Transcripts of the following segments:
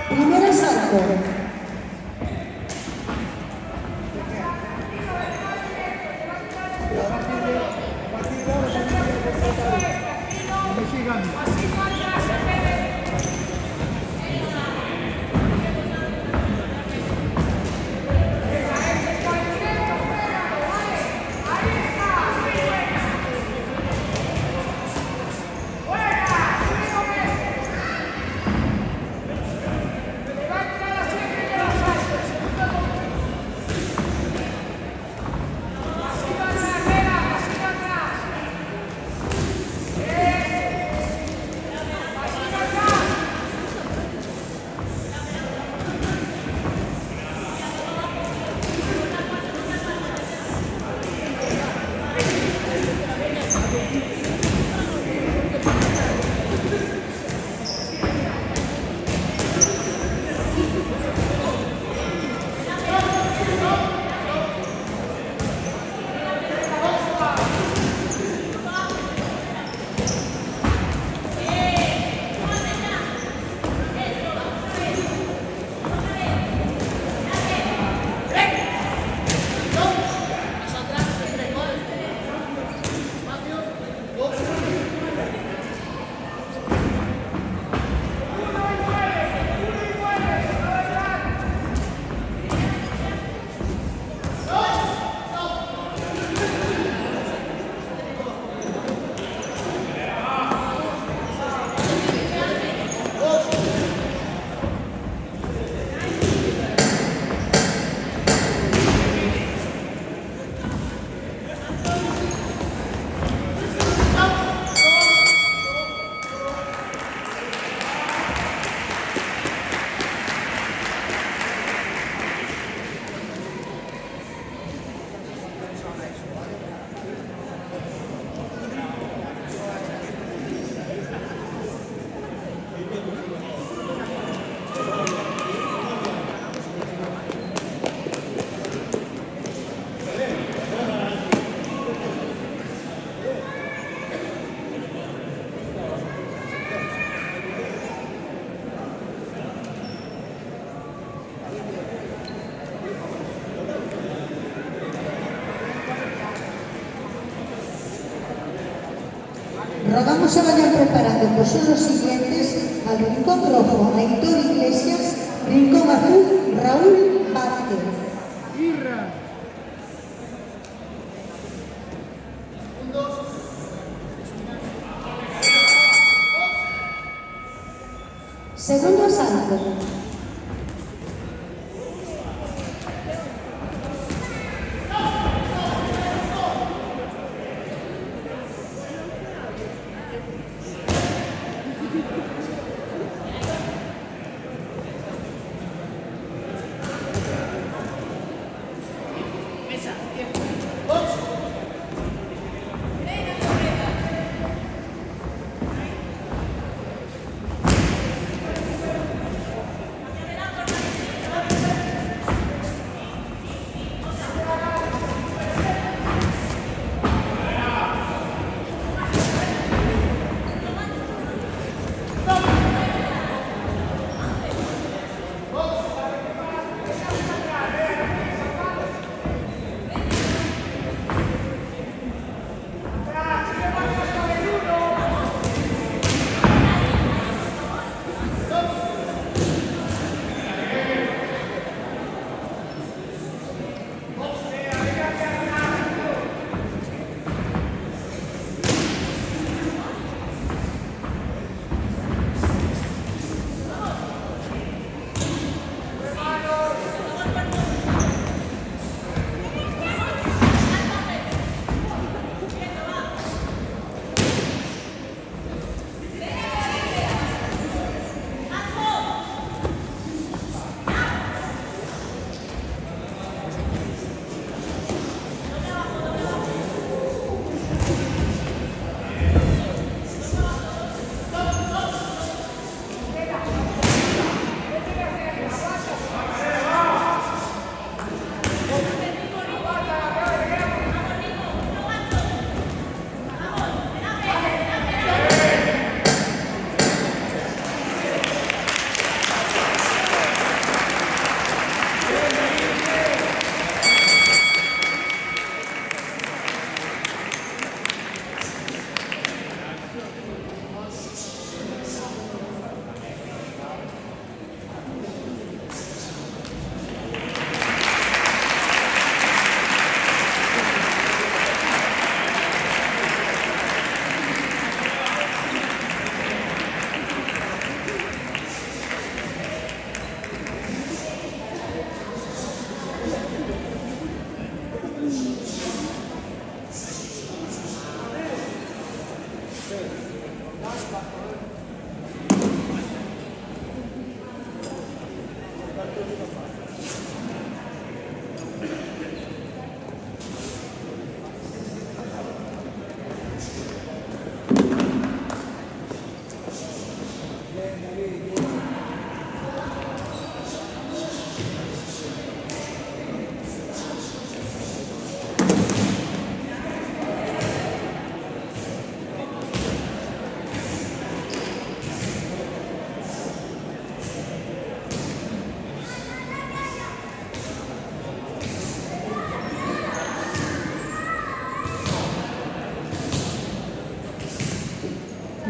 Primer asalto. Rogamos se vayan preparando por sus los siguientes al rincón rojo, Aitor Iglesias, rincón azul, Raúl Vázquez. Segundo asalto.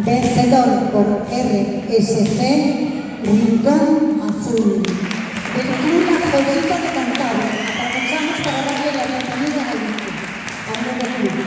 Vencedor por RSC, Rincón Azul. Del Club Arbolito de Cantabria. Aprovechamos para darle la bienvenida al nuevo club.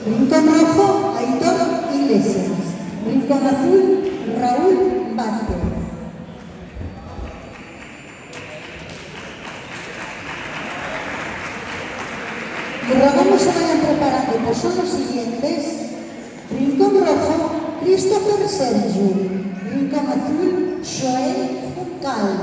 Rincón rojo, Aitor Iglesias. Rincón azul, Raúl Vázquez. Y rogamos se vayan preparando, pues son los siguientes. Rincón rojo, Christopher Sergio. Rincón azul, Joel Fucal.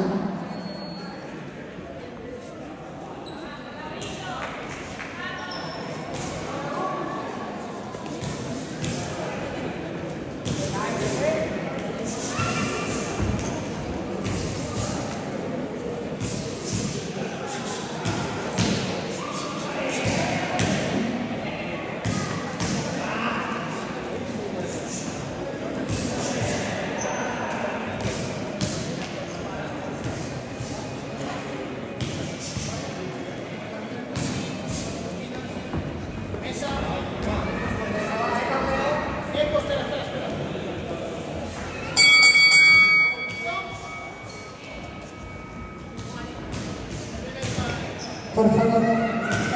Por favor,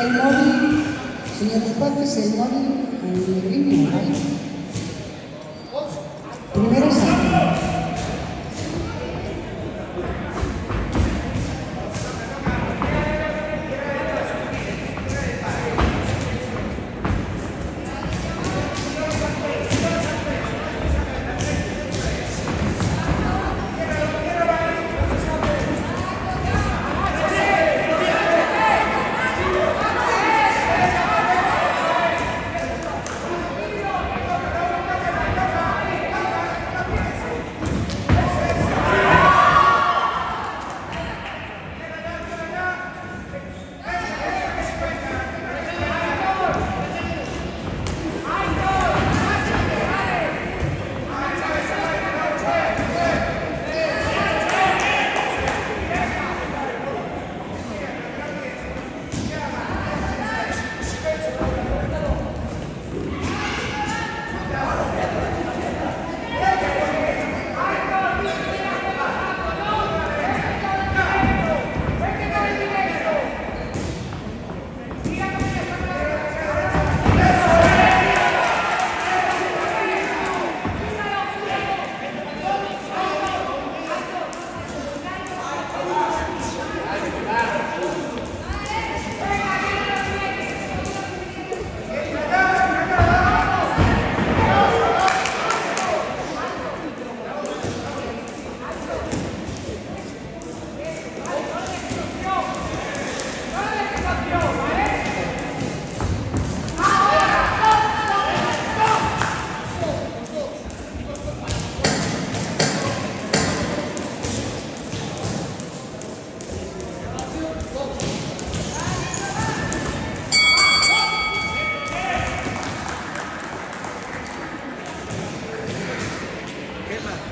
el móvil, señores jueces, el móvil en línea, ¿vale? Primera salida.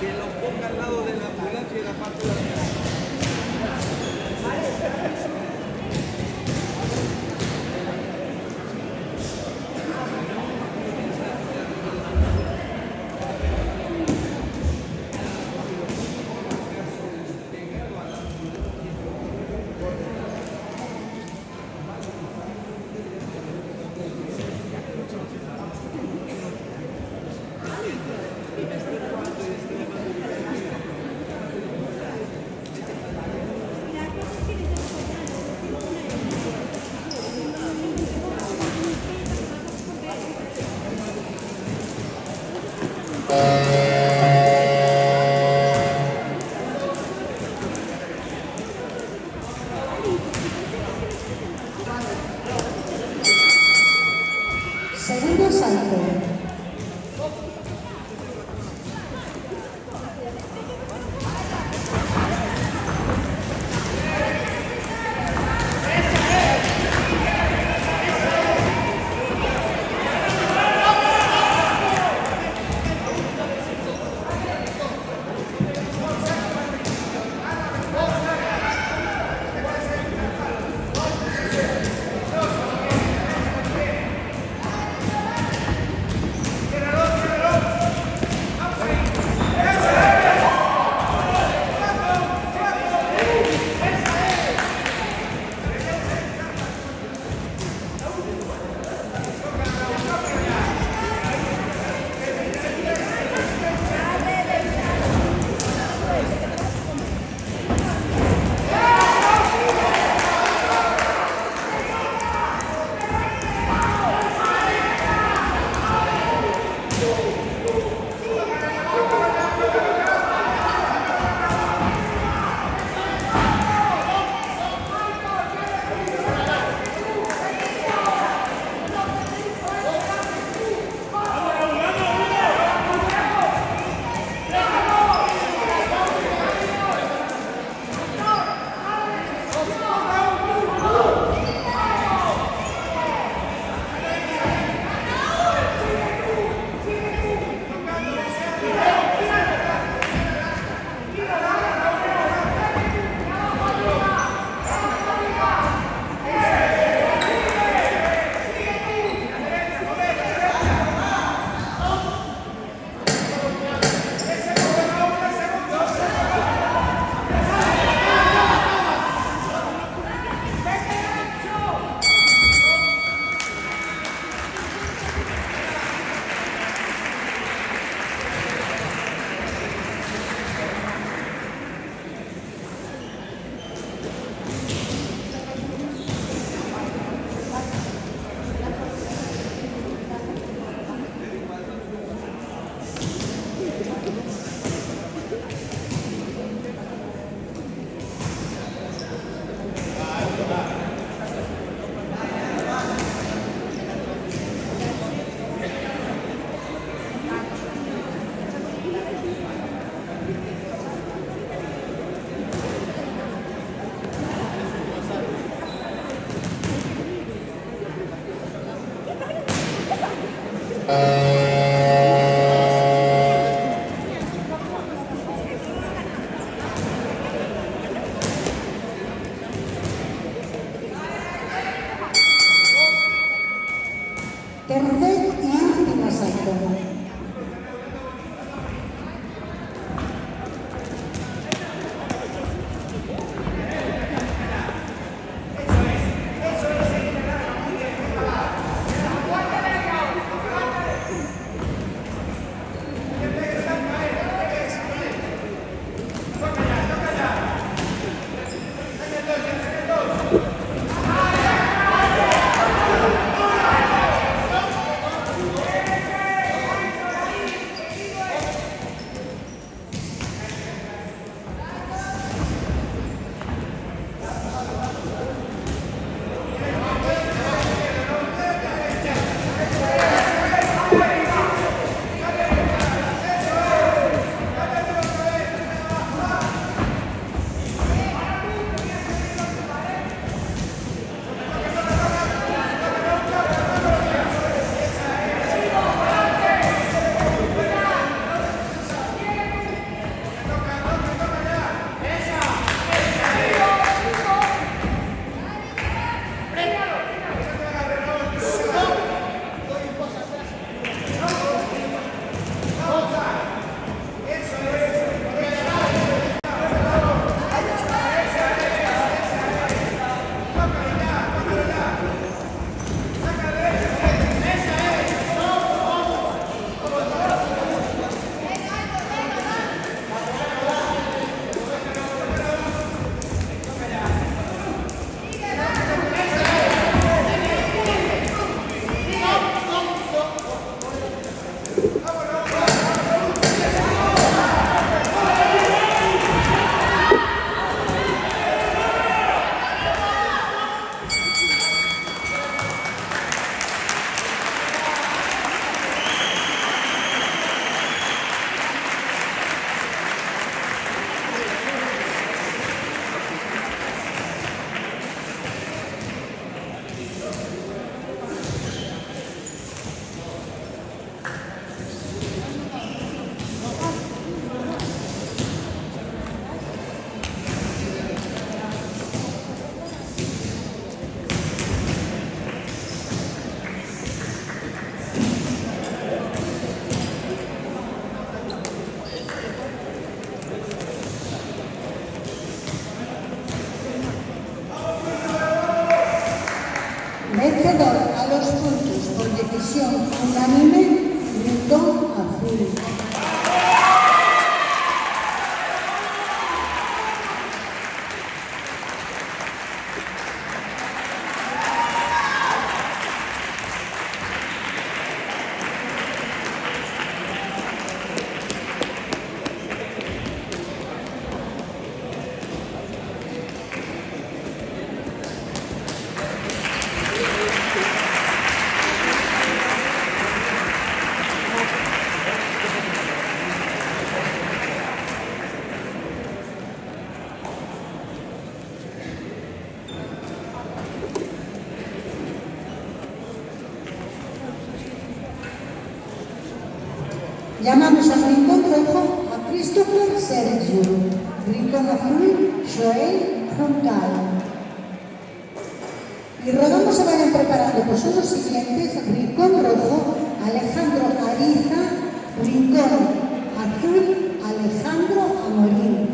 Que lo ponga al lado de la ambulancia y la parte de atrás. Segundo salto. Tercer y última salto. Vencedor a los puntos por decisión unánime, Rincón Azul. Llamamos al Rincón Rojo a Christopher Sergio, Rincón Azul, Joel Juncal. Y rogamos se vayan preparando, pues son los siguientes: Rincón Rojo, Alejandro Ariza, Rincón Azul, Alejandro Amorín.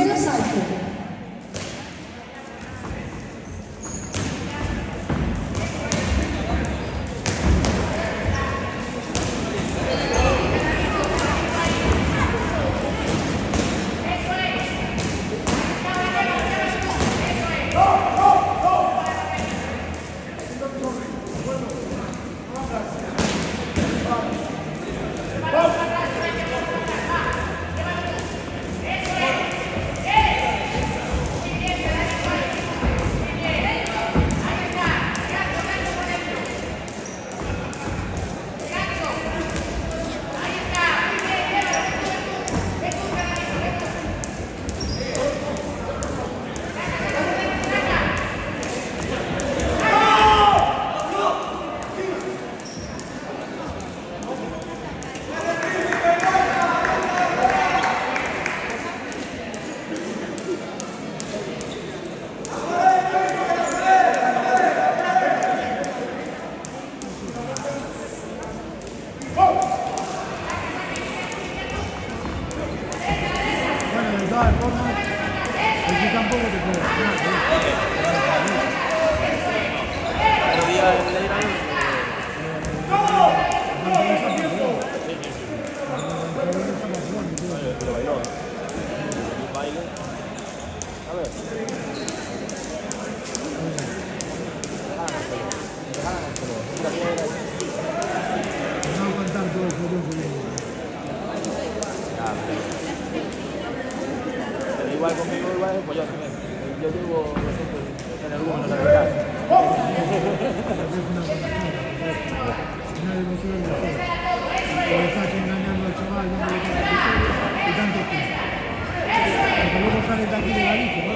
Primer asalto. Bueno, de todas formas, aquí tampoco te puedo Pero diga el Leira. Pero bailó. Un baile. A ver. no aguantar todo el follón que viene. Pero igual conmigo igual es pollón también. Yo llevo en el uno, la verdad. Es una buena charla. Nadie lo suele hacer. Le estás engañando al chaval, no le estás haciendo y tanto tiempo. Porque luego sales de aquí de Galicia, ¿no?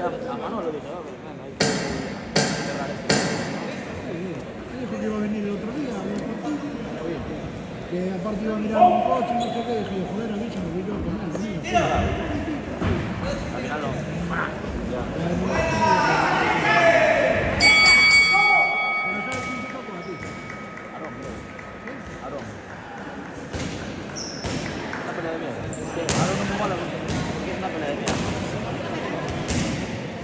A mano lo dije, Dijo que iba a venir el otro día a ver el partido. Que aparte iba a mirar un coche, no sé qué. Dije, joder, avísame que yo con él. al final no. Pero ¿sabes quién te tocó a ti? Aarón, bro. Aarón. Una pelea de mierda. Aarón no me mola porque es una pelea de mierda.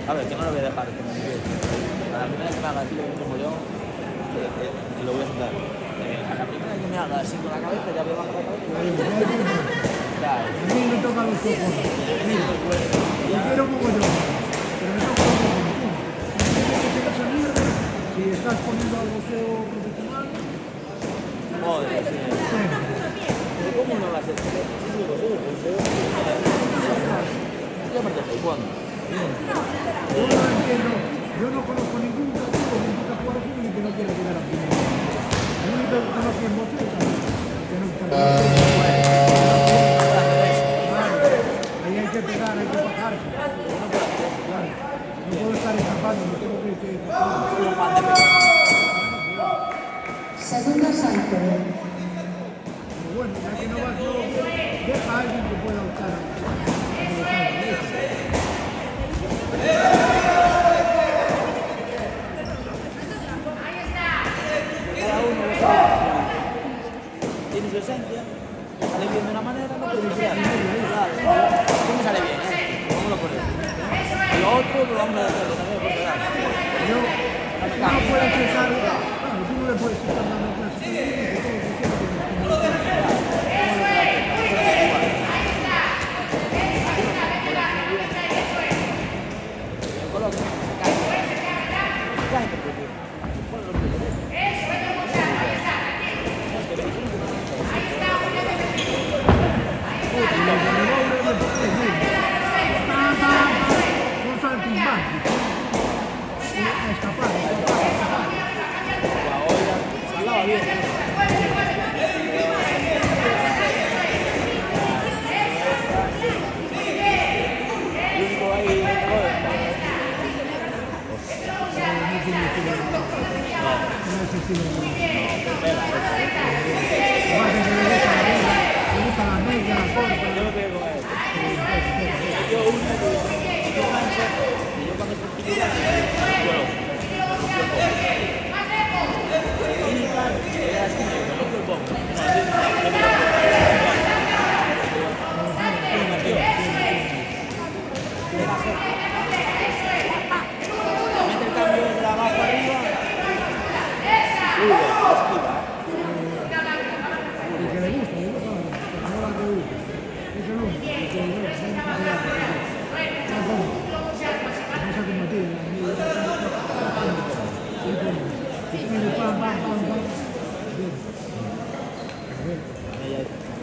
A ver, que no lo voy a dejar. A la primera que me haga así como yo, lo voy a sentar. A la primera que me haga así con la cabeza, ya voy a bajar la cabeza. Ya, A mí me tocan los ojos. Mira, yo quiero como yo, pero me tocan los ojos. Tienes que hacer esa mierda. Si estás poniendo al boxeo profesional, joder, sí. Pero ¿cómo no va a ser? Sí, sí. Yo aparte de taekwondo. yo no entiendo. Yo no conozco ningún deportivo que empieza a jugar al fútbol y que no quiera llegar a primera. El único que conozco en boxeo es que no está. Ahí hay que pegar, hay que bajarse. Claro. No puedo estar escapando, me tengo que escapar. Segundo asalto. Pero bueno, ya que no vas yo, deja a alguien que pueda optar a Cada uno tiene su esencia, sale bien de una manera, no puede tirar. Claro, ¿cómo sale bien? ¿Cómo lo pones? Y lo otro lo vamos a hacer también por pegar. yo no puedo estar, claro, tú no le puedes estar dando clases a nadie, porque todo lo que quieras es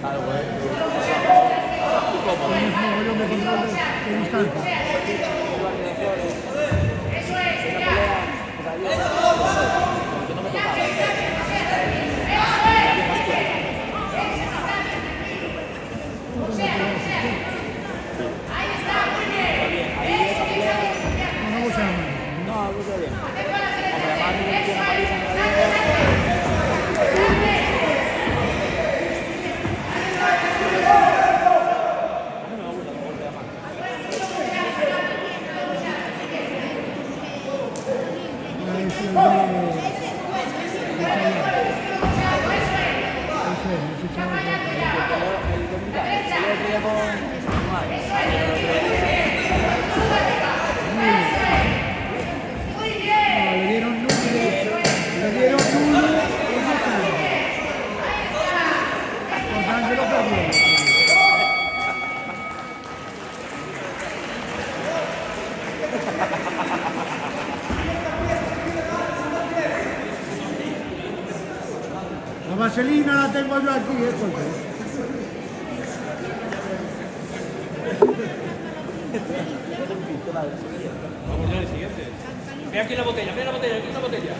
Claro, güey. Tienes un mogollón de control de distancia. Porque no me tocaba. No me gusta nada. No, algo está bien. Hombre, además no tiene una paliza en la vida. Una vez el de Chayanne. Ese chaval le dieron nulo y no salió. Porque Ángelo perdió. La vaselina la tengo yo aquí, Jorge. Vamos ya al siguiente. Ve aquí la botella, ve la botella, aquí la botella.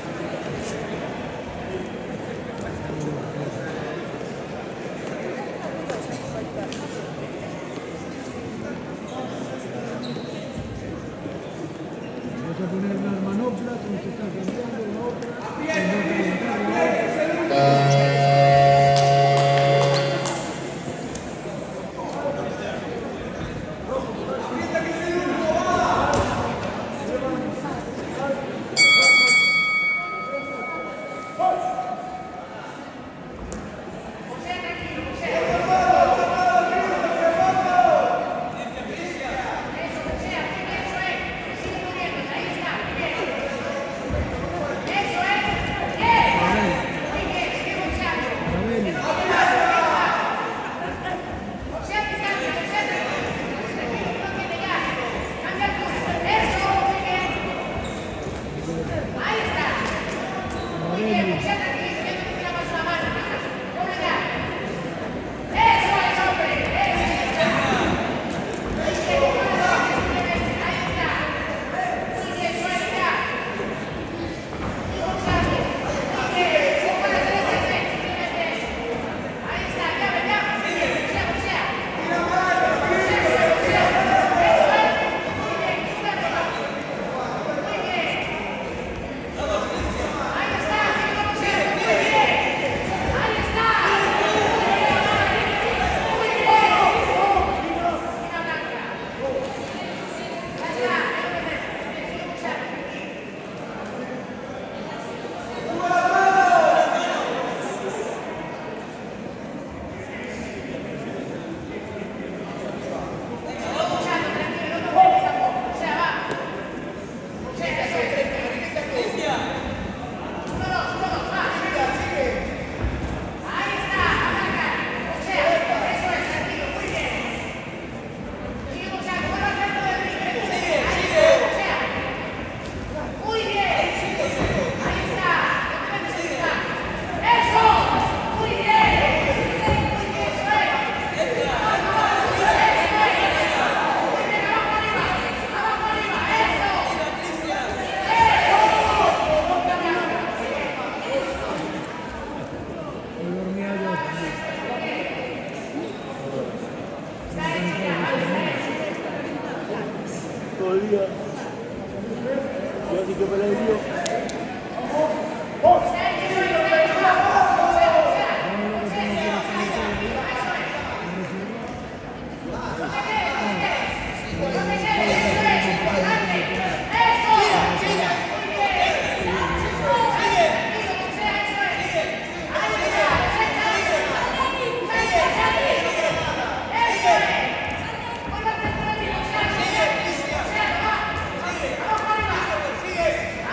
Vamos a poner unas manoplas, como se está cambiando la otra, el no calentar la otra. Todo el día. Yo así que me la dio.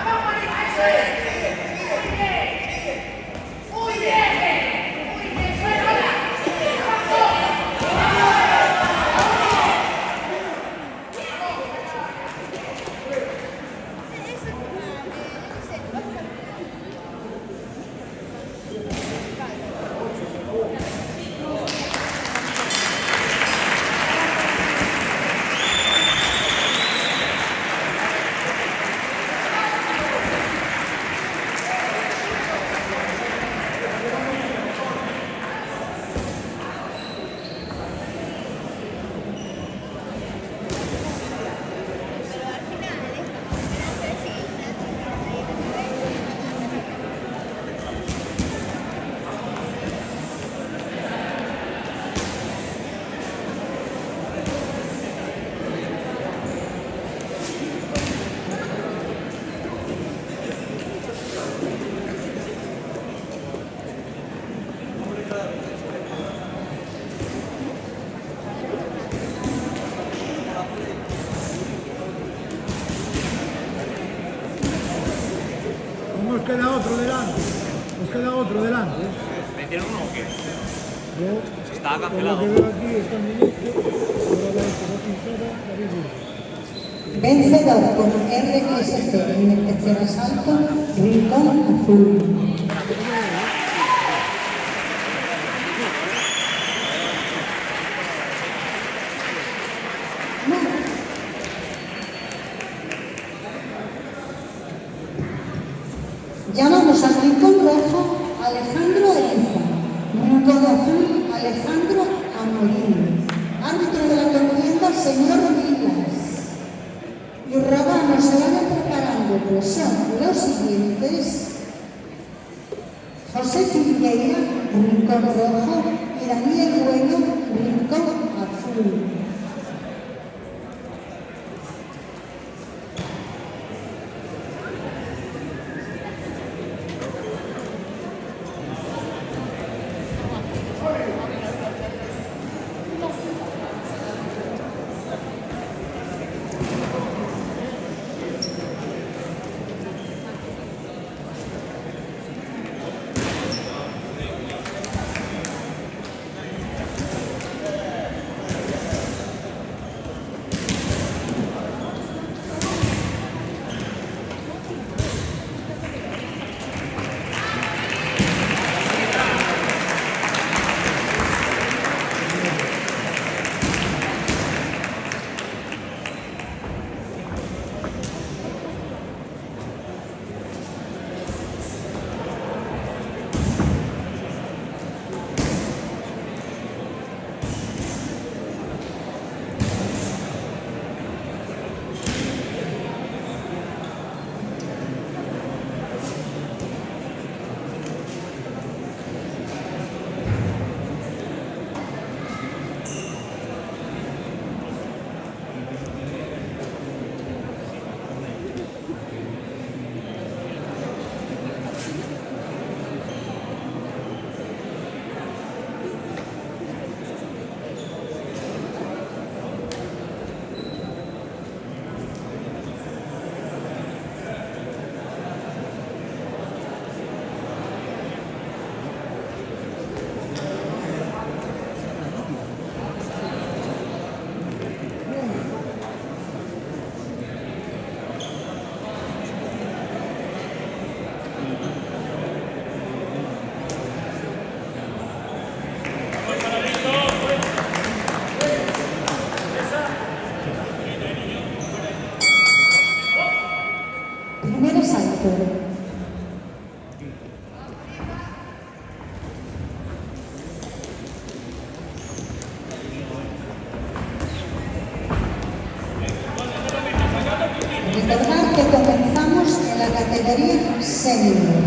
Vamos, otro delante. Nos queda otro delante. ¿Me hicieron uno o qué? Yo, Estaba por cancelado. lo que veo aquí, está en inicio. Ahora la hecho 2-0, David Burgos. Vencedor con RSC en el tercer asalto, Rincón Azul. Llamamos al Rincón Rojo Alejandro Eliza, Rincón Azul Alejandro Amorín, árbitro de la contienda señor Vilas. Y rogamos se vayan preparando, pues son los siguientes: José Figueira, Rincón Rojo, y Daniel Bueno, Rincón Azul. Primer asalto. Recordar que comenzamos en la categoría senior.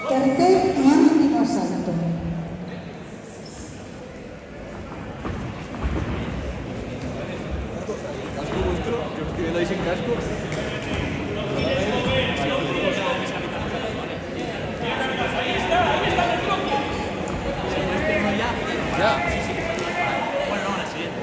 Tercer y último asalto. Casco vuestro, yo estoy viendo ahí sin casco. Ya. Bueno, no, en el siguiente.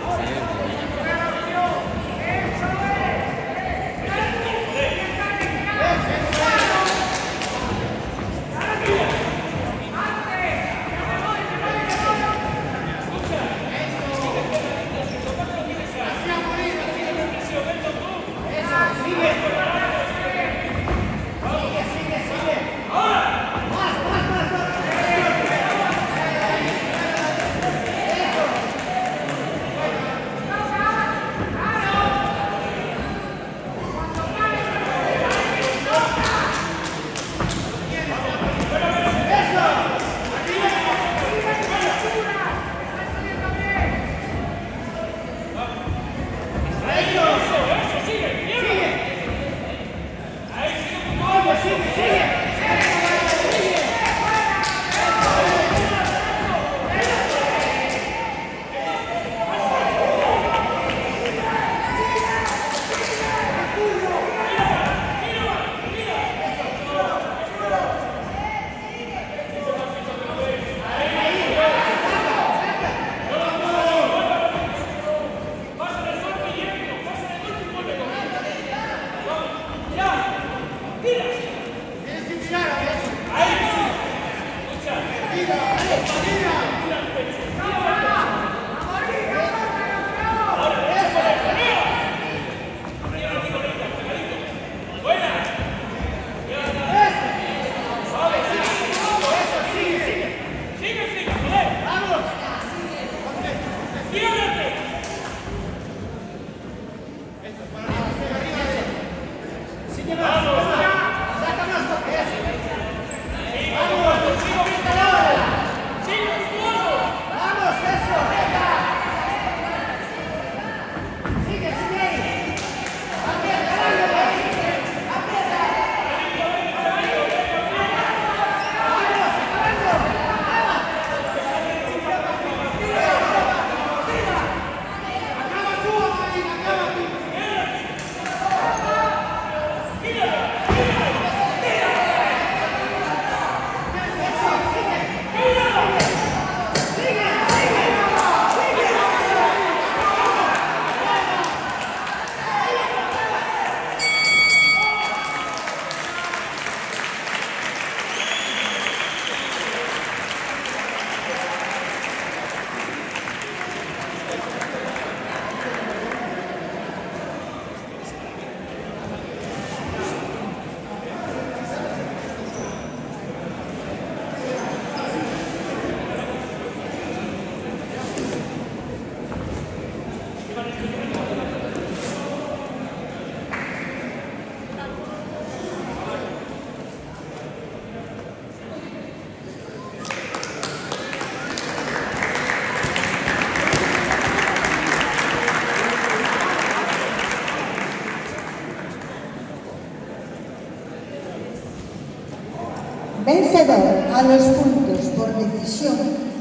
Vencedor a los puntos por decisión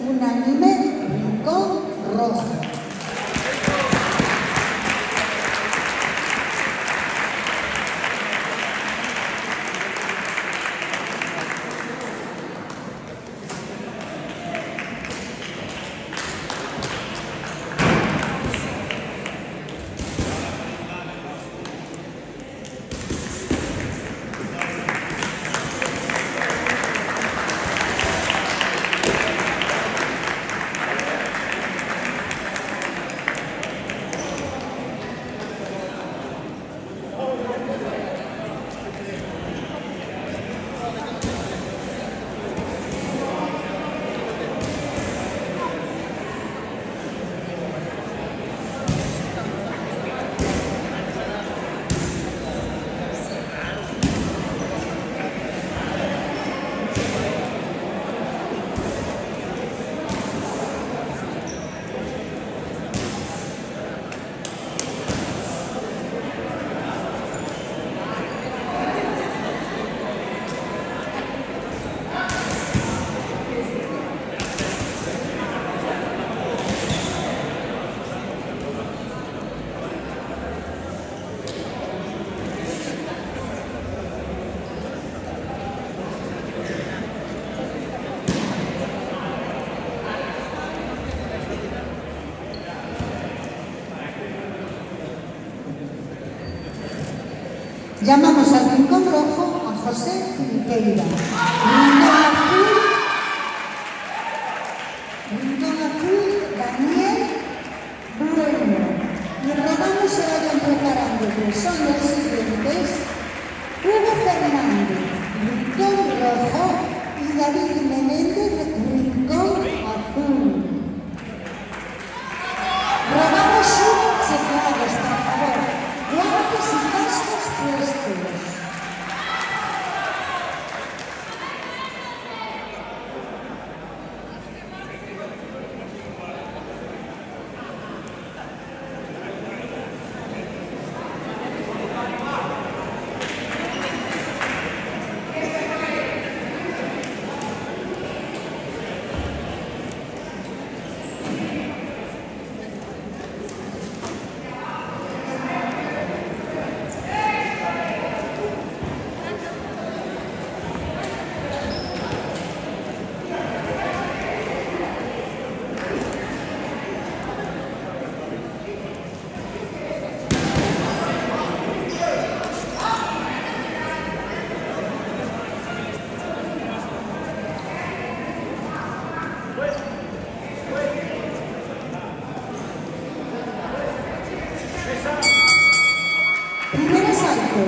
unánime, Rincón Rojo. Llamamos al rincón rojo a José Filipeira. Rincón azul, Daniel Bueno. Y rogamos se vayan preparando, que son los siguientes: Hugo Fernández, rincón rojo, y David Menéndez, rincón azul. Rogamos ser chequeados, por favor, guantes y cascos puestos. Primer asalto.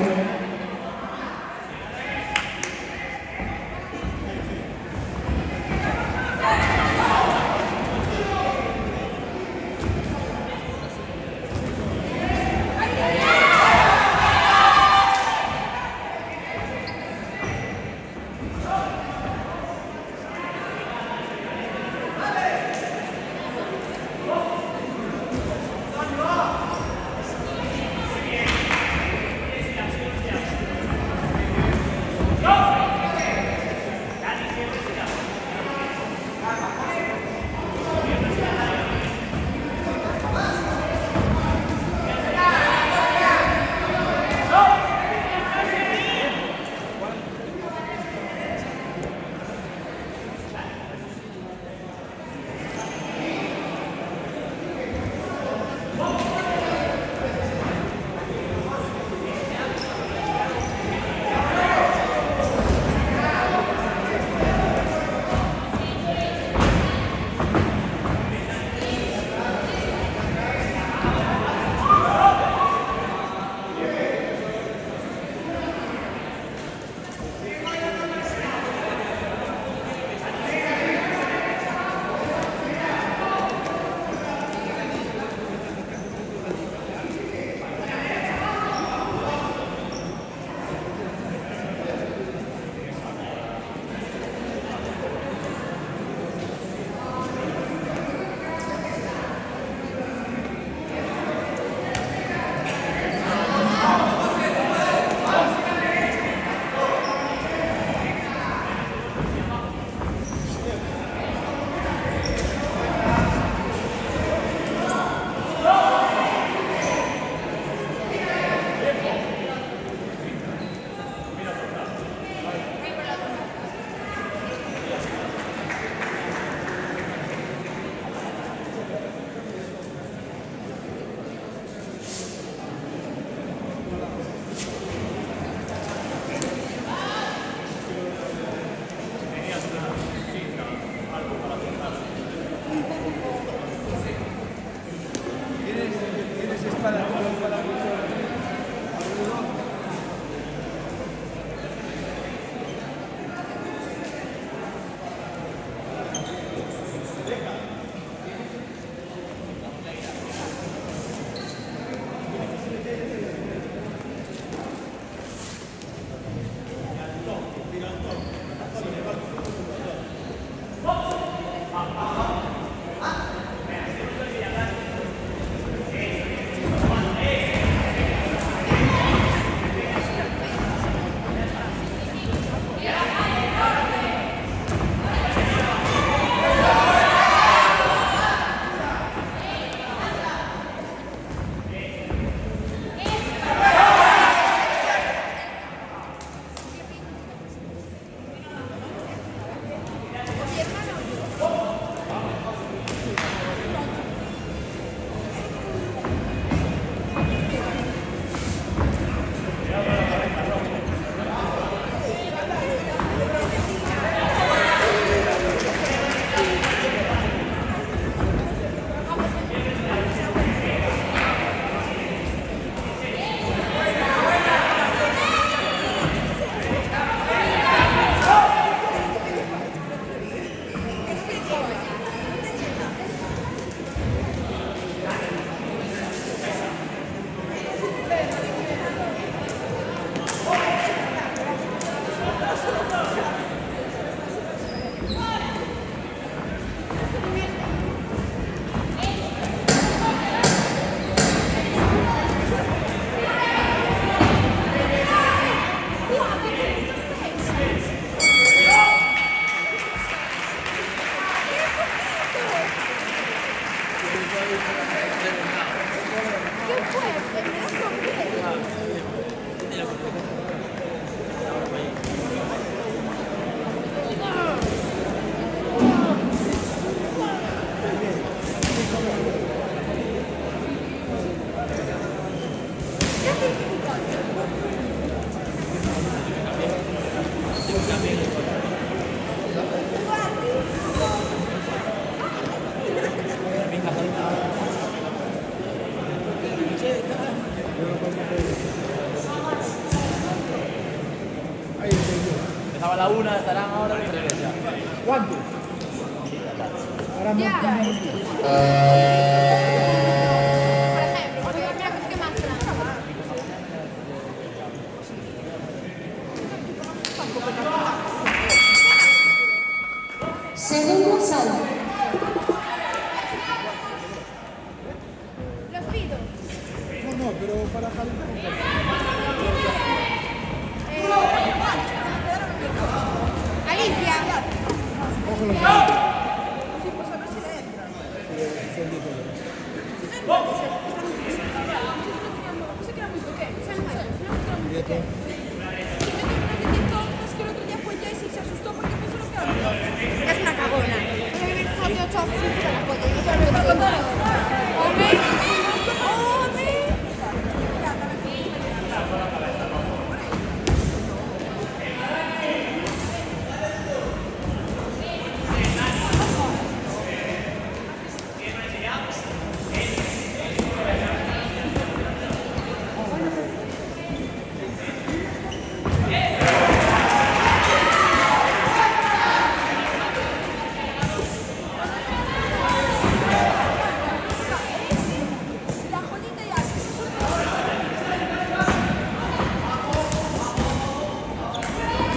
Empezaba a la 1, estarán ahora en 3 ya. ¿Cuánto? Ahora más. Por ejemplo, porque mira que más grande. Segundo asalto. Los pido. No, pero para calentar un poco. Alicia. Cógelo. Es una cagona. Había 8 de la polla y no sabía lo que ¡Hombre! ¡Hombre!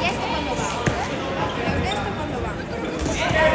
¿Y esto cuándo va? ¿Pero de esto cuándo va? ¡Se acabó!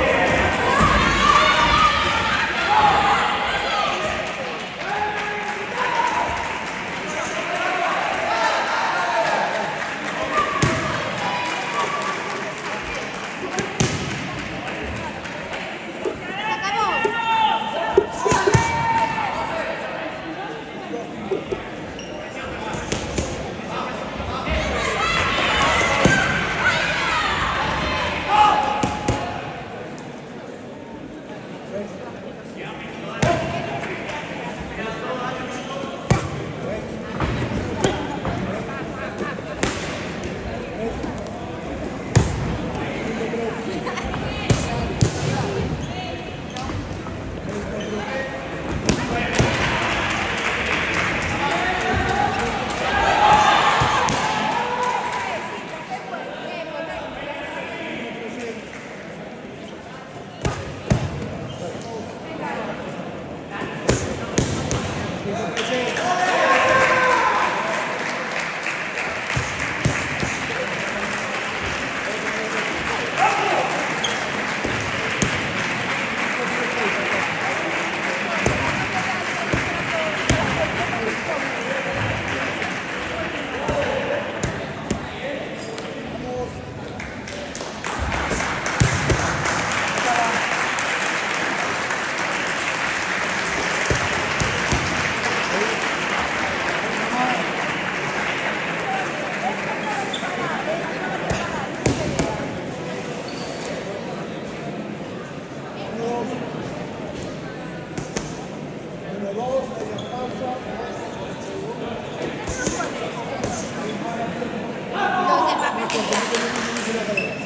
Los de papel.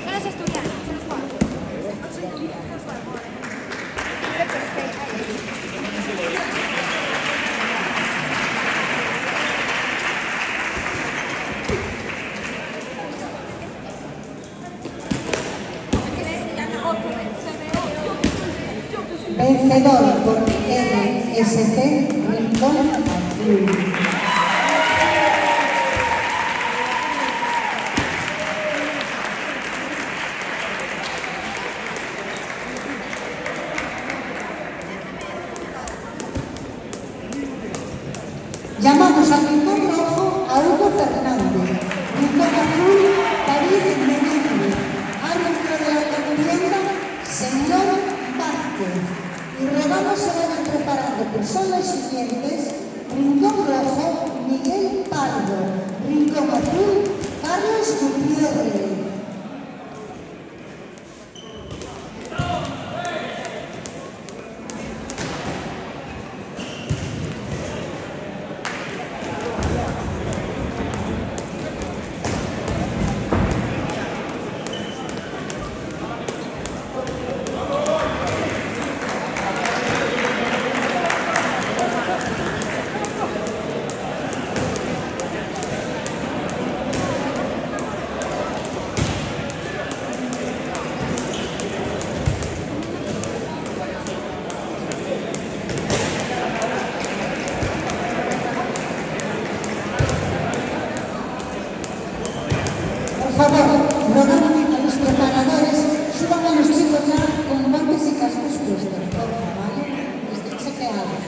Son los estudiantes, son los cuatro. Vencedor por RSC Rincón Azul. Llamamos al Rincón Rojo a Hugo Fernández, Rincón Azul, David Medina, árbitro de la contienda, señor Vázquez. Los regalos se vayan preparando, que son los siguientes: Rincón Rojo, Miguel Pardo; Rincón Azul, Carlos Gutiérrez. Por favor, rogamos a los preparadores suban a los chicos ya con guantes y cascos puestos, porfa, ¿vale? Estén chequeados.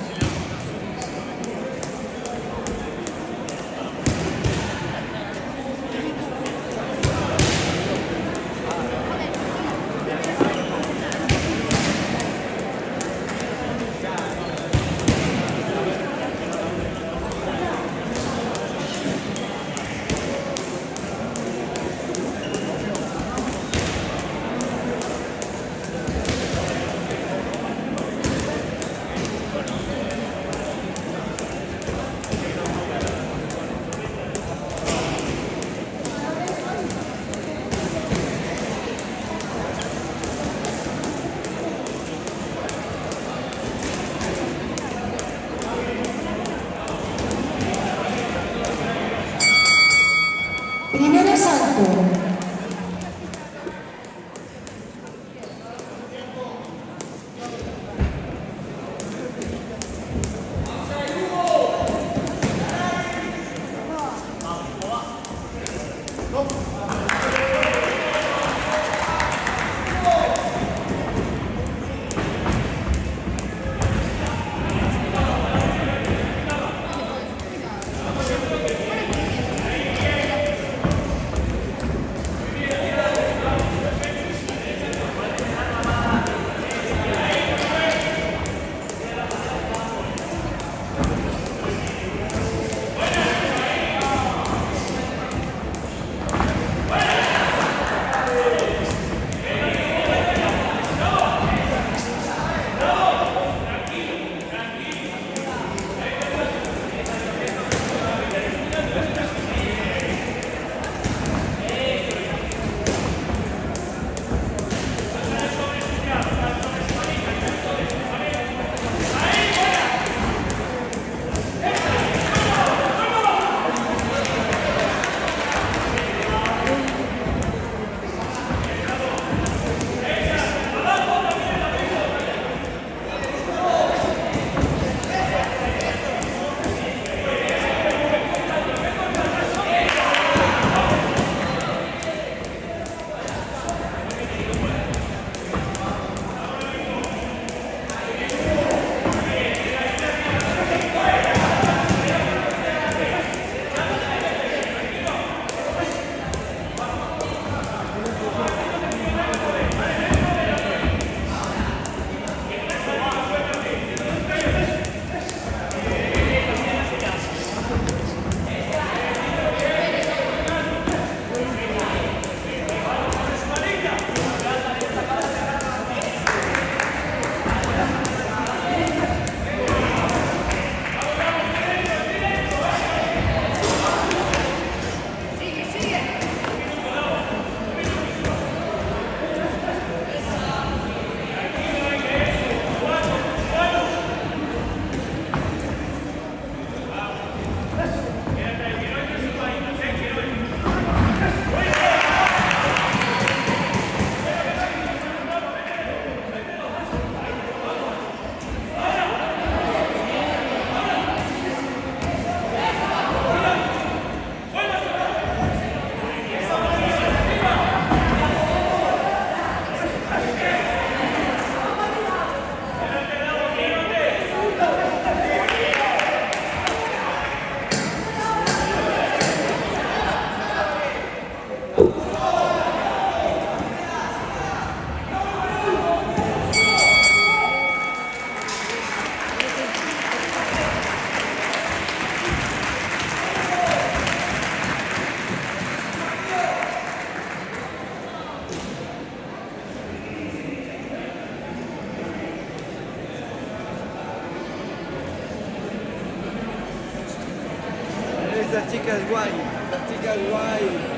Esa chica es guay, esa chica es guay.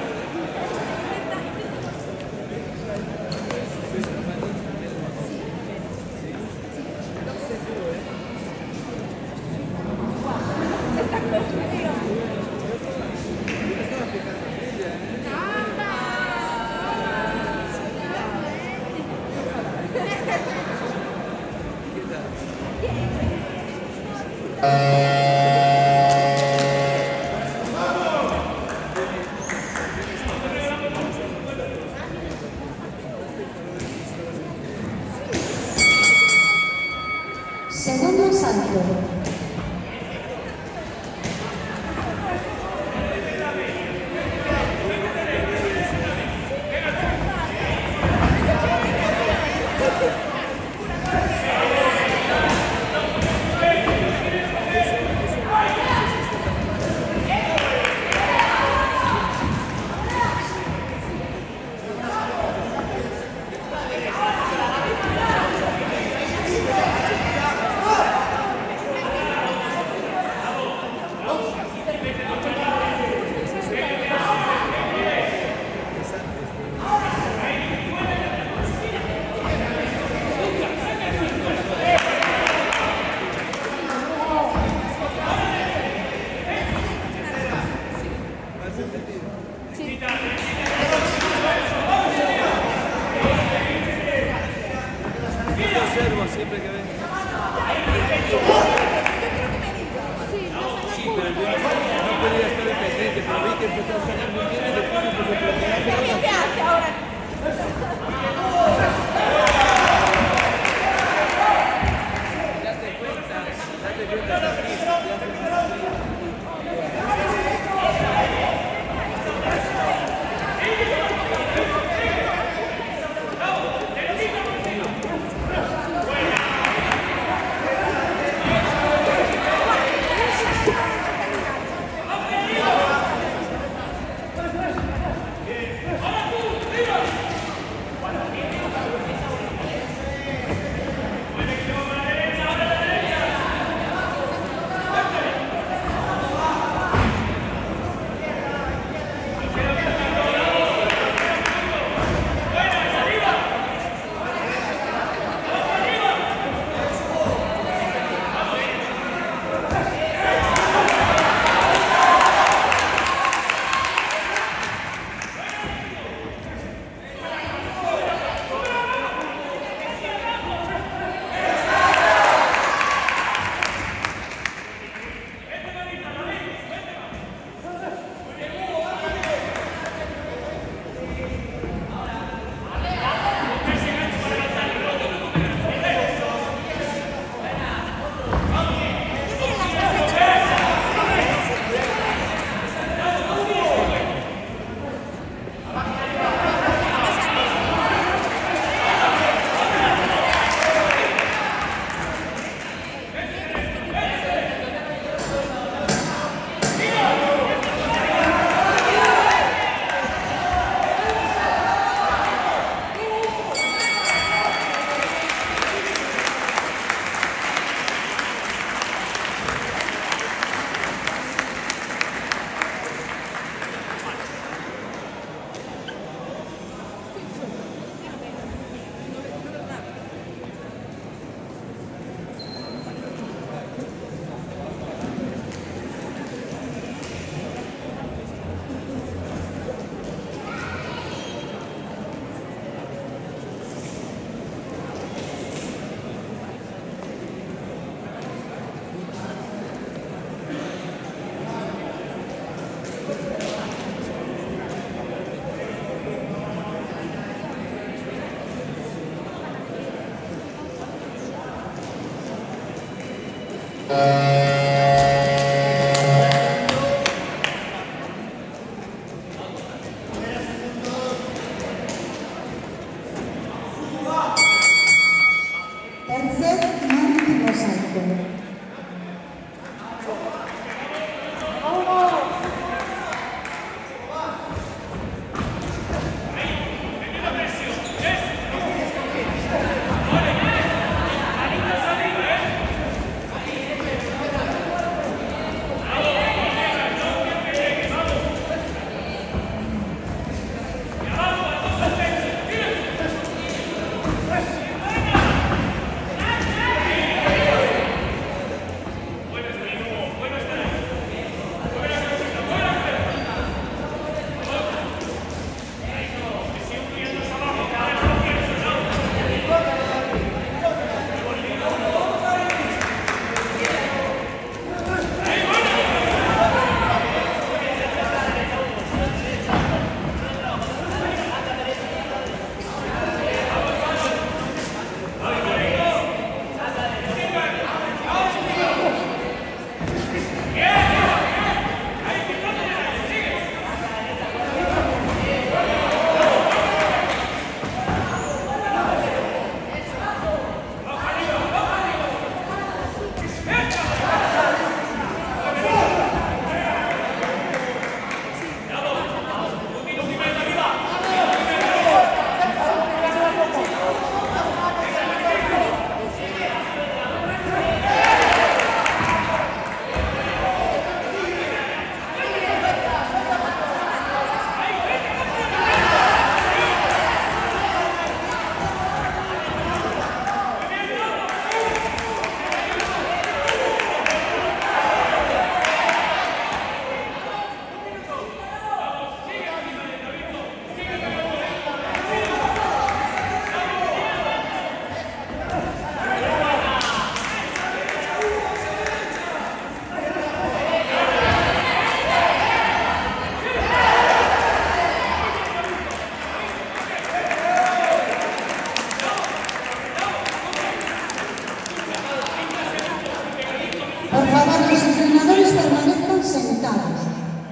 Segundo salto. Yo observo siempre que vengo. Sí, pero yo no podía estar pendiente, pero vi que empezó a salir muy bien y después me puse a ¿Qué te hace ahora? date cuenta, Tercer y último salto.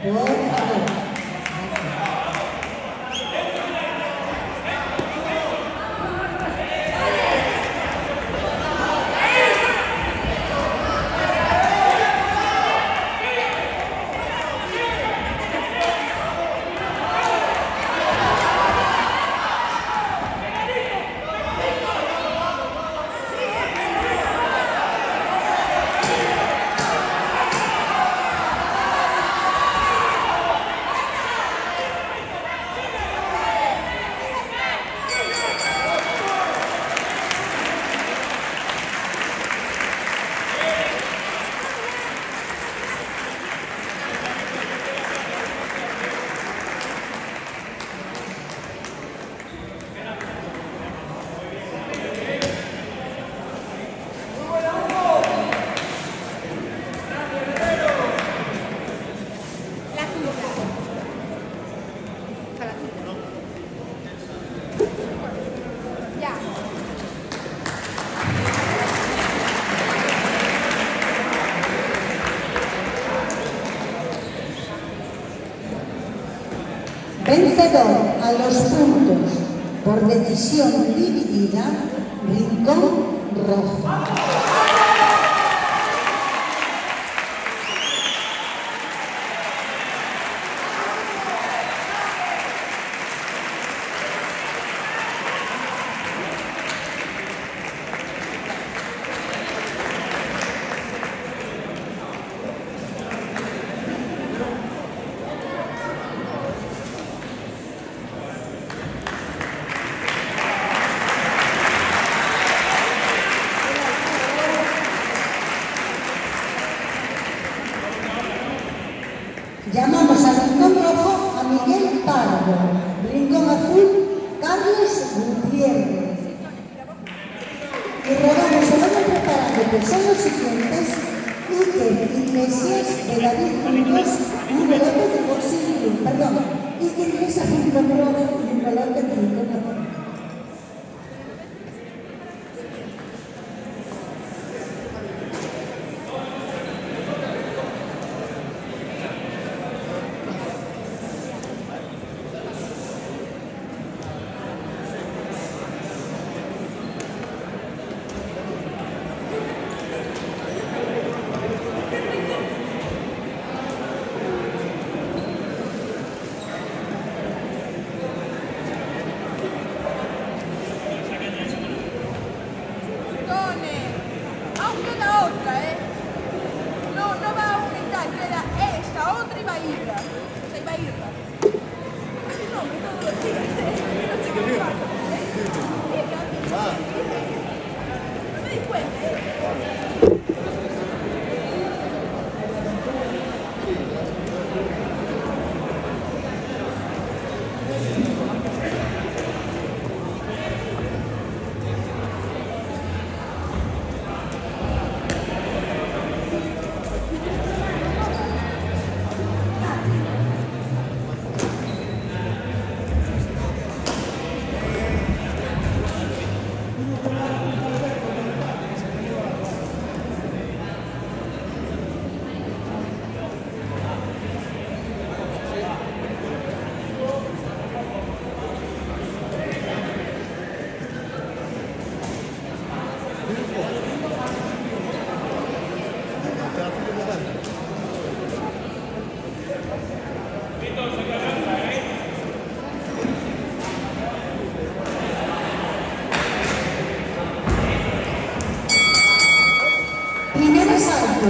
Por favor. La tuya. Fa la tuya. Ya. Vencedor a los puntos por decisión dividida, Rincón Rojo. Llamamos al Rincón Rojo a Miguel Pardo, Rincón Azul, Carlos Gutiérrez. Y rogamos se vayan preparando que son los siguientes: Iker Iglesias de David Juntos, un volante de bolsillo, perdón, Iker Iglesias Rincón Rojo y un volante de Rincón Azul. Aún queda otra, ¿eh? No va a aumentar, queda esta, otra y va a irla. O sea, iba a irla. No, me todo lo tira, no sé qué pasa. No me di cuenta, Primer asalto.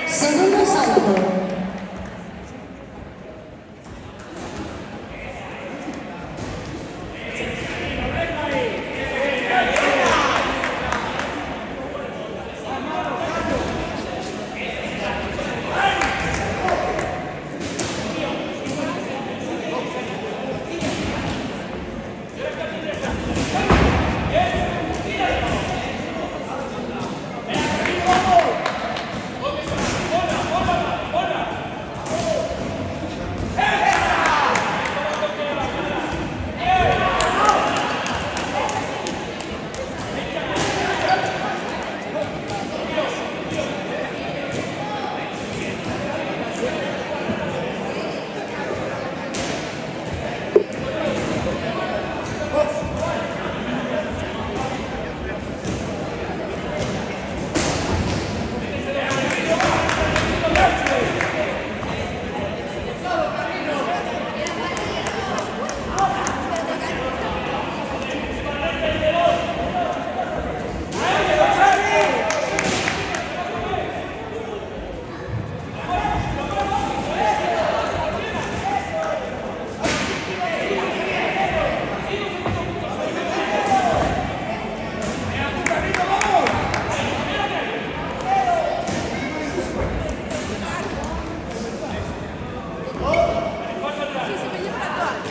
Segundo salto. Sí, se me lleva la toalla.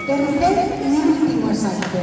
Pero me parece que Tercer y último salto.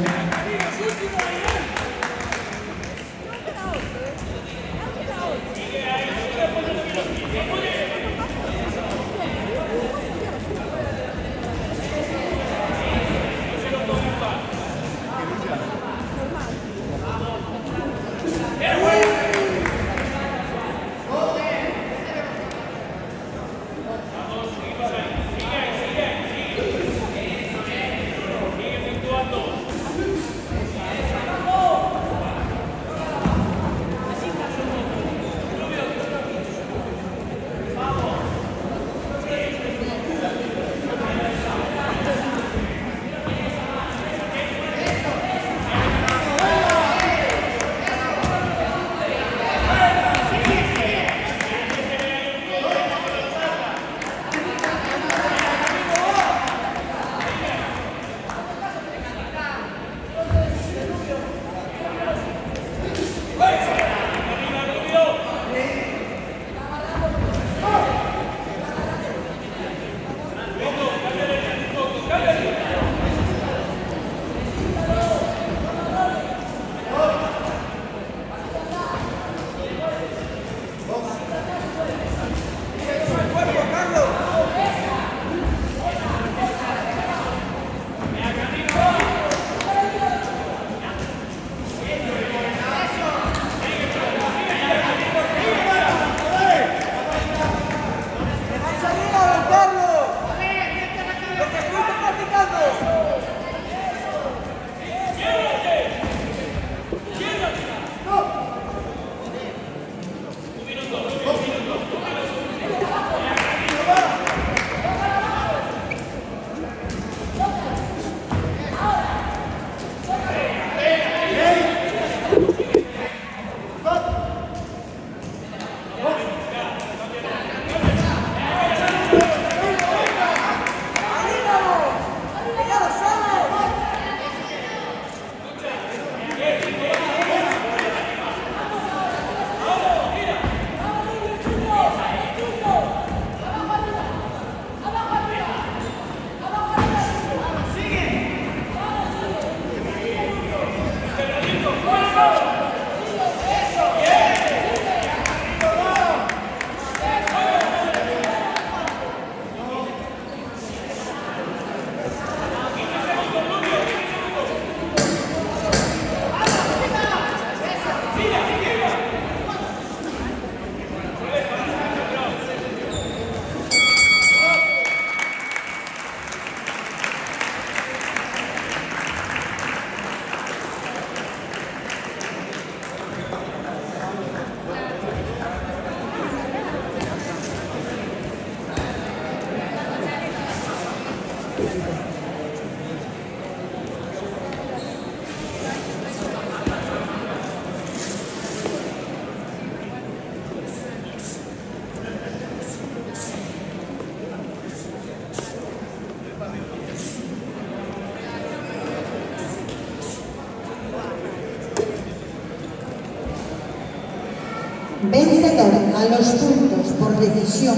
a los puntos por decisión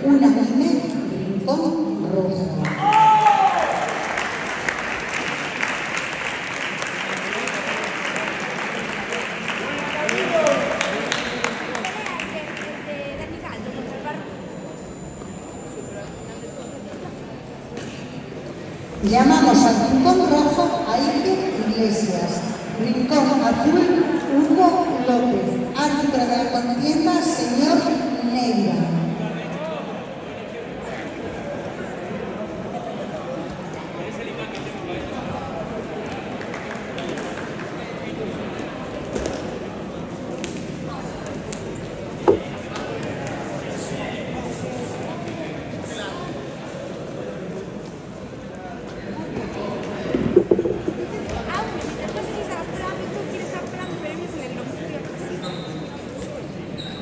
unánime, Rincón Rojo. Llamamos al Rincón Rojo a Iker Iglesias. Rincón Azul, Hugo López. Árbitro de la contienda, señor Neira.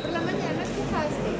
Por la mañana escuchaste.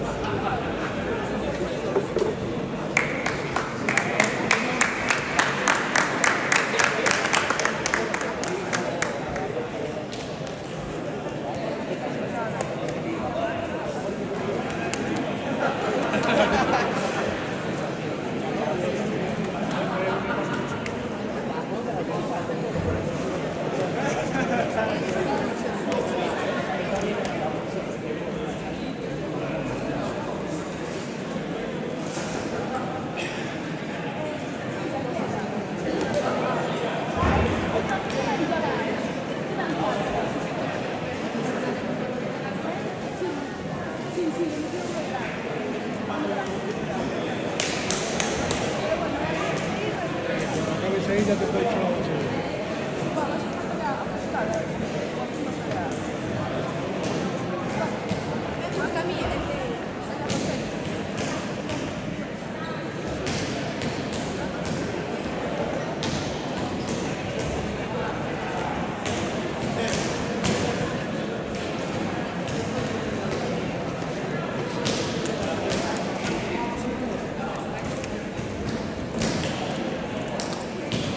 Acabes ahí, ya te estoy echando.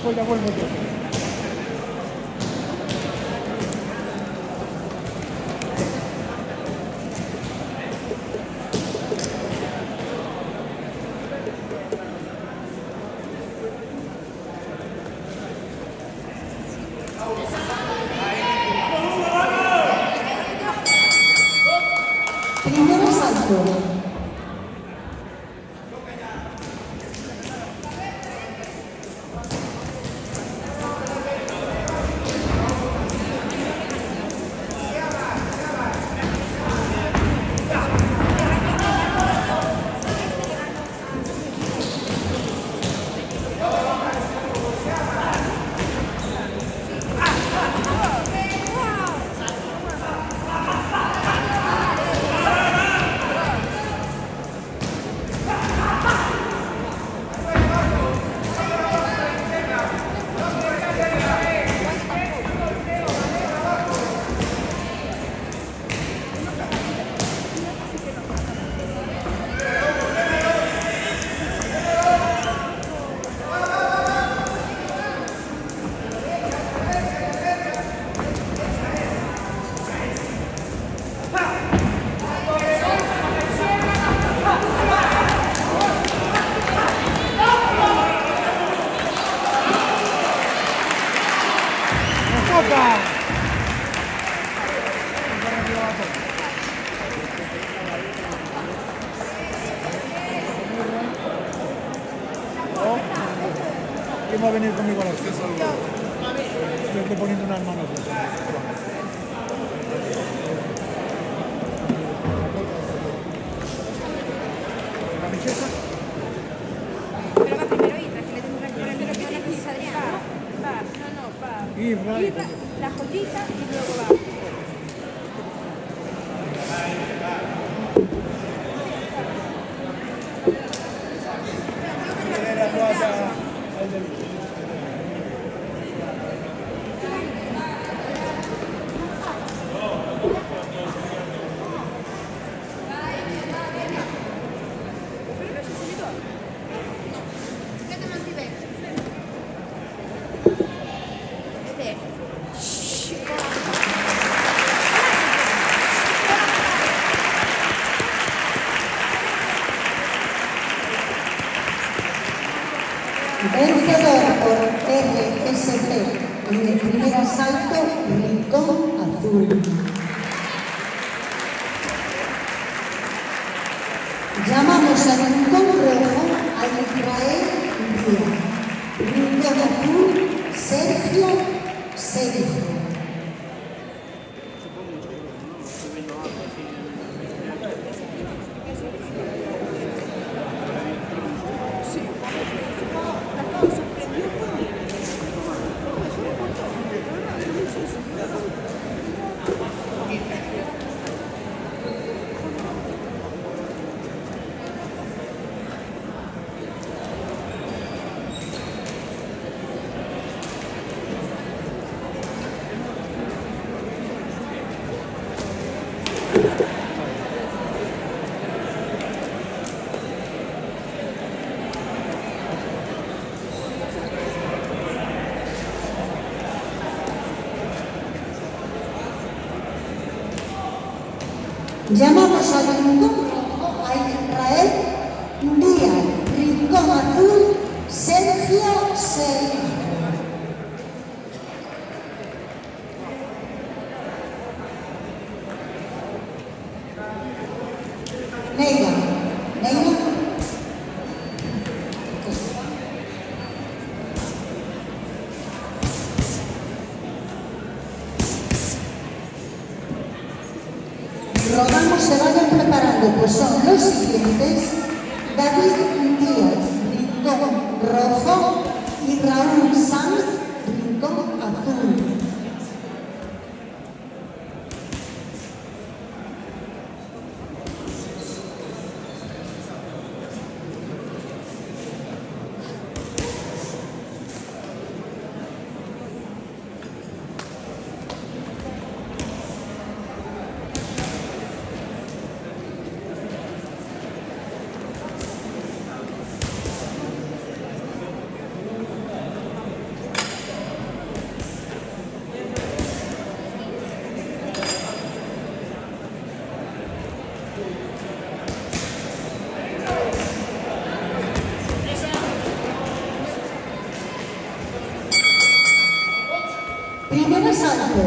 Pues ya vuelvo yo. Primer asalto. ¡Copa! ¿Quién va a venir conmigo a la fiesta? Yo estoy poniendo unas manos. ¿La camiseta? Pero va primero Isra, que le tendrá que poner lo que le pisa Adrián, ¿no? Isra. Isra, la joyita y luego va. ¿Qué te mantiene? Este. Vencedor por RSC en el primer asalto, Rincón Azul. Llamamos a Rincón Rojo a Israel Díaz. Rincón Azul, Sergio Sergio. Llamamos a Rincón Rojo a Israel Díaz. Rincón Azul, Sergio Sergio. Neira. Rogamos se vayan preparando, pues son los siguientes: David Díaz, Rincón Rojo, y Raúl Sanz, Rincón Azul. Primer asalto.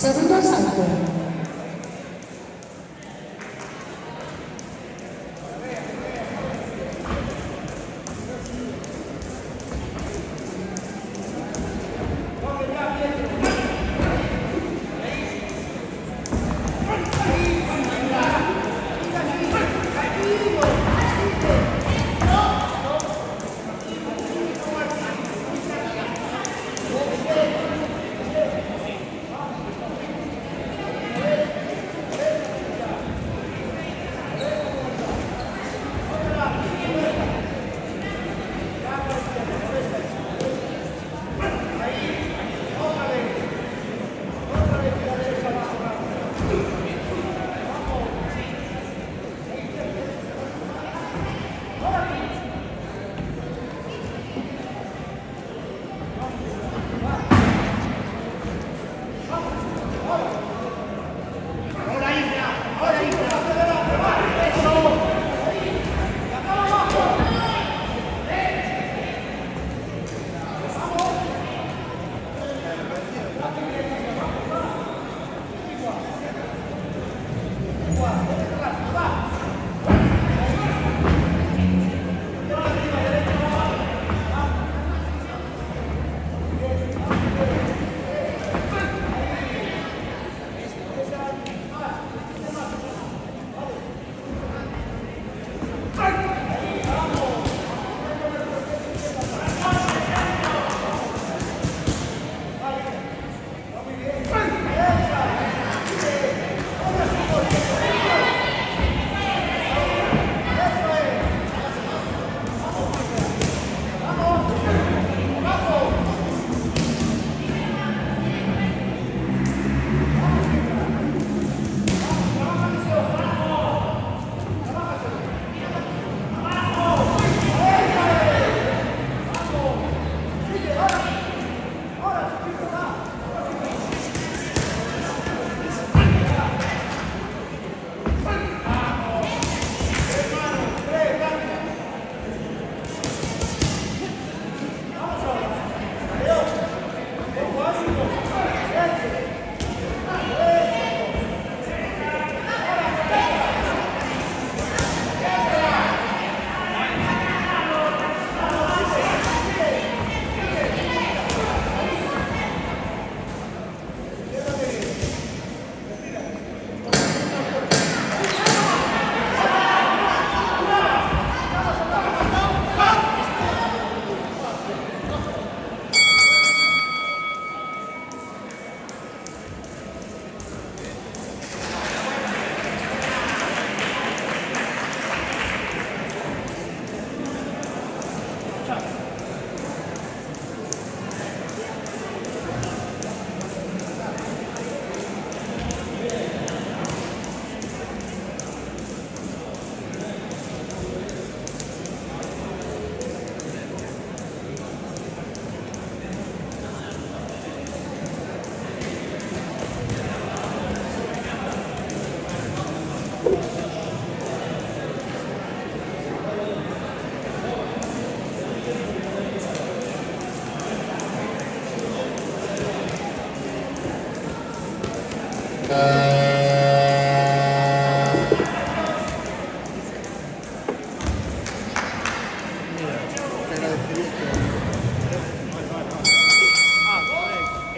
Segundo asalto.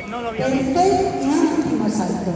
No lo había visto. Tercer y último salto.